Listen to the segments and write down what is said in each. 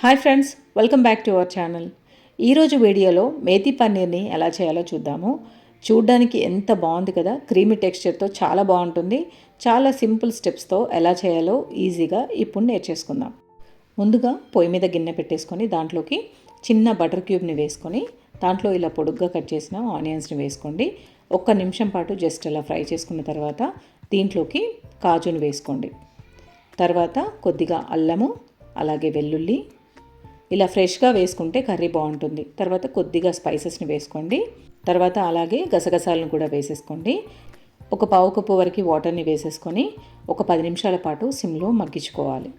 Hi friends, welcome back to our channel. ఈరోజు వీడియోలో మేతి పన్నీర్ని ఎలా చేయాలో చూద్దాము. చూడ్డానికి ఎంత బాగుంది కదా, క్రీమీ టెక్స్చర్తో చాలా బాగుంటుంది. చాలా సింపుల్ స్టెప్స్తో ఎలా చేయాలో ఈజీగా ఇప్పుడు నేర్చేసుకుందాం. ముందుగా పొయ్యి మీద గిన్నె పెట్టేసుకొని దాంట్లోకి చిన్న బటర్ క్యూబ్ని వేసుకొని దాంట్లో ఇలా పొడుగ్గా కట్ చేసిన ఆనియన్స్ని వేసుకోండి. 1 నిమిషం పాటు జస్ట్ అలా ఫ్రై చేసుకున్న తర్వాత దీంట్లోకి కాజుని వేసుకోండి. తర్వాత కొద్దిగా అల్లము, అలాగే వెల్లుల్లి ఇలా ఫ్రెష్గా వేసుకుంటే కర్రీ బాగుంటుంది. తర్వాత కొద్దిగా స్పైసెస్ని వేసుకోండి. తర్వాత అలాగే గసగసాలను కూడా వేసేసుకోండి. ఒక పావు కప్పు వరకు వాటర్ని వేసేసుకొని ఒక 10 నిమిషాల పాటు సిమ్లో మగ్గించుకోవాలి.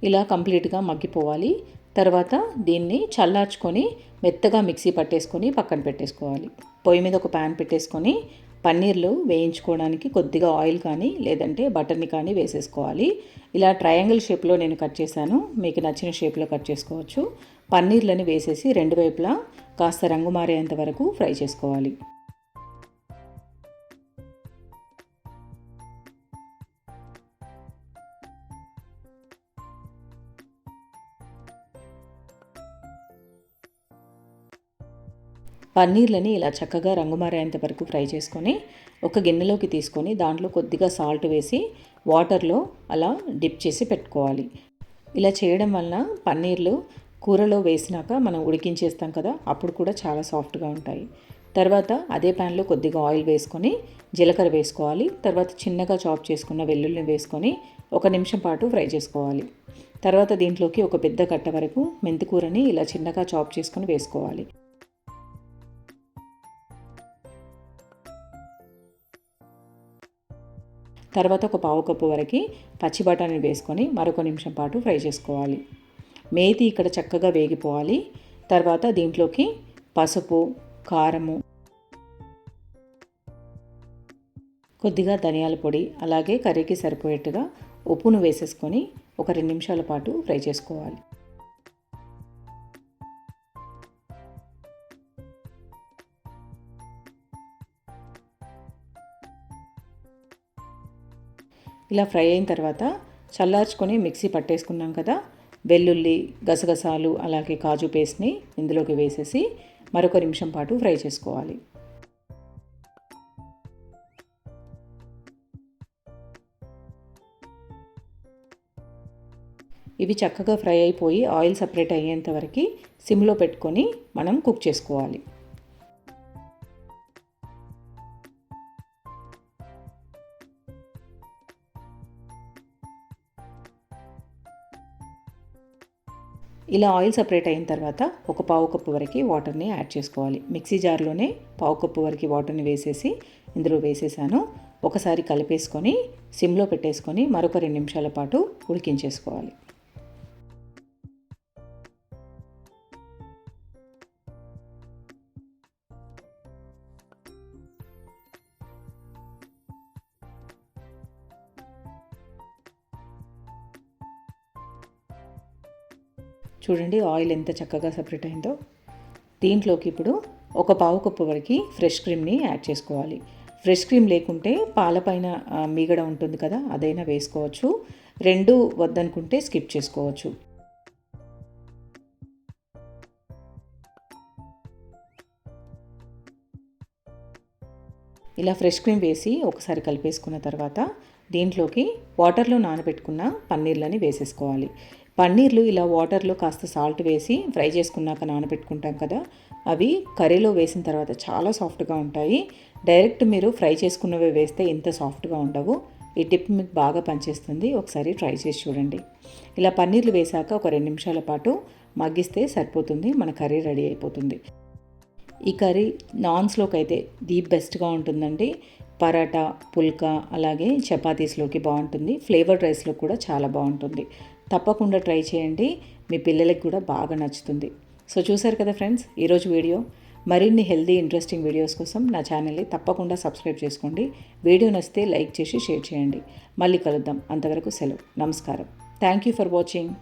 ఇలా కంప్లీట్గా మగ్గిపోవాలి. తర్వాత దీన్ని చల్లార్చుకొని మెత్తగా మిక్సీ పట్టేసుకొని పక్కన పెట్టేసుకోవాలి. పొయ్యి మీద ఒక ప్యాన్ పెట్టేసుకొని పన్నీర్లు వేయించుకోవడానికి కొద్దిగా ఆయిల్ కానీ లేదంటే బటర్ని కానీ వేసేసుకోవాలి. ఇలా ట్రయాంగిల్ షేప్లో నేను కట్ చేశాను, మీకు నచ్చిన షేప్లో కట్ చేసుకోవచ్చు. పన్నీర్లని వేసేసి 2 వైపులా కాస్త రంగు మారేంత వరకు ఫ్రై చేసుకోవాలి. పన్నీర్లని ఇలా చక్కగా రంగు మారేంత వరకు ఫ్రై చేసుకొని ఒక గిన్నెలోకి తీసుకొని దాంట్లో కొద్దిగా సాల్ట్ వేసి వాటర్లో అలా డిప్ చేసి పెట్టుకోవాలి. ఇలా చేయడం వలన పన్నీర్లు కూరలో వేసినాక మనం ఉడికించేస్తాం కదా, అప్పుడు కూడా చాలా సాఫ్ట్గా ఉంటాయి. తర్వాత అదే ప్యాన్లో కొద్దిగా ఆయిల్ వేసుకొని జీలకర్ర వేసుకోవాలి. తర్వాత చిన్నగా చాప్ చేసుకున్న వెల్లుల్లిని వేసుకొని 1 నిమిషం పాటు ఫ్రై చేసుకోవాలి. తర్వాత దీంట్లోకి ఒక పెద్ద కట్ట వరకు మెంతికూరని ఇలా చిన్నగా చాప్ చేసుకొని వేసుకోవాలి. తర్వాత ఒక పావు కప్పు వరకు పచ్చి బఠానీ వేసుకొని మరొక నిమిషం పాటు ఫ్రై చేసుకోవాలి. మేతి ఇక్కడ చక్కగా వేగిపోవాలి. తర్వాత దీంట్లోకి పసుపు, కారము, కొద్దిగా ధనియాల పొడి, అలాగే కర్రీకి సరిపోయేట్టుగా ఉప్పును వేసేసుకొని ఒక 2 నిమిషాల పాటు ఫ్రై చేసుకోవాలి. ఇలా ఫ్రై అయిన తర్వాత చల్లార్చుకొని మిక్సీ పట్టేసుకున్నాం కదా, వెల్లుల్లి, గసగసాలు అలాగే కాజు పేస్ట్ని ఇందులోకి వేసేసి మరొక నిమిషం పాటు ఫ్రై చేసుకోవాలి. ఇవి చక్కగా ఫ్రై అయిపోయి ఆయిల్ సపరేట్ అయ్యేంత వరకు సిమ్లో పెట్టుకొని మనం కుక్ చేసుకోవాలి. ఇలా ఆయిల్ సపరేట్ అయిన తర్వాత ఒక పావు కప్పు వరకు వాటర్ని యాడ్ చేసుకోవాలి. మిక్సీ జార్లోనే పావు కప్పు వరకు వాటర్ని వేసేసి ఇందులో వేసేసాను. ఒకసారి కలిపేసుకొని సిమ్లో పెట్టేసుకొని మరొక 2 నిమిషాల పాటు ఉడికించేసుకోవాలి. చూడండి ఆయిల్ ఎంత చక్కగా సపరేట్ అయిందో. దీంట్లోకి ఇప్పుడు ఒక పావు కప్పు వరకు ఫ్రెష్ క్రీమ్ని యాడ్ చేసుకోవాలి. ఫ్రెష్ క్రీమ్ లేకుంటే పాలపైన మీగడ ఉంటుంది కదా, అదైనా వేసుకోవచ్చు. 2 వద్దనుకుంటే స్కిప్ చేసుకోవచ్చు. ఇలా ఫ్రెష్ క్రీమ్ వేసి ఒకసారి కలిపేసుకున్న తర్వాత దీంట్లోకి వాటర్లో నానబెట్టుకున్న పన్నీర్లని వేసేసుకోవాలి. పన్నీర్లు ఇలా వాటర్లో కాస్త సాల్ట్ వేసి ఫ్రై చేసుకున్నాక నానబెట్టుకుంటాం కదా, అవి కర్రీలో వేసిన తర్వాత చాలా సాఫ్ట్గా ఉంటాయి. డైరెక్ట్ మీరు ఫ్రై చేసుకున్నవి వేస్తే ఇంత సాఫ్ట్గా ఉండవు. ఈ టిప్ మీకు బాగా పనిచేస్తుంది, ఒకసారి ట్రై చేసి చూడండి. ఇలా పన్నీర్లు వేసాక ఒక 2 నిమిషాల పాటు మగ్గిస్తే సరిపోతుంది, మన కర్రీ రెడీ అయిపోతుంది. ఈ కర్రీ నాన్స్లోకి అయితే ది బెస్ట్గా ఉంటుందండి. పరాటా, పుల్కా అలాగే చపాతీస్లోకి బాగుంటుంది. ఫ్లేవర్డ్ రైస్లో కూడా చాలా బాగుంటుంది. తప్పకుండా ట్రై చేయండి, మీ పిల్లలకి కూడా బాగా నచ్చుతుంది. సో చూసారు కదా ఫ్రెండ్స్ ఈరోజు వీడియో. మరిన్ని హెల్దీ ఇంట్రెస్టింగ్ వీడియోస్ కోసం నా ఛానల్ని తప్పకుండా సబ్స్క్రైబ్ చేసుకోండి. వీడియో నచ్చితే లైక్ చేసి షేర్ చేయండి. మళ్ళీ కలుద్దాం, అంతవరకు సెలవు. నమస్కారం. Thank you for watching.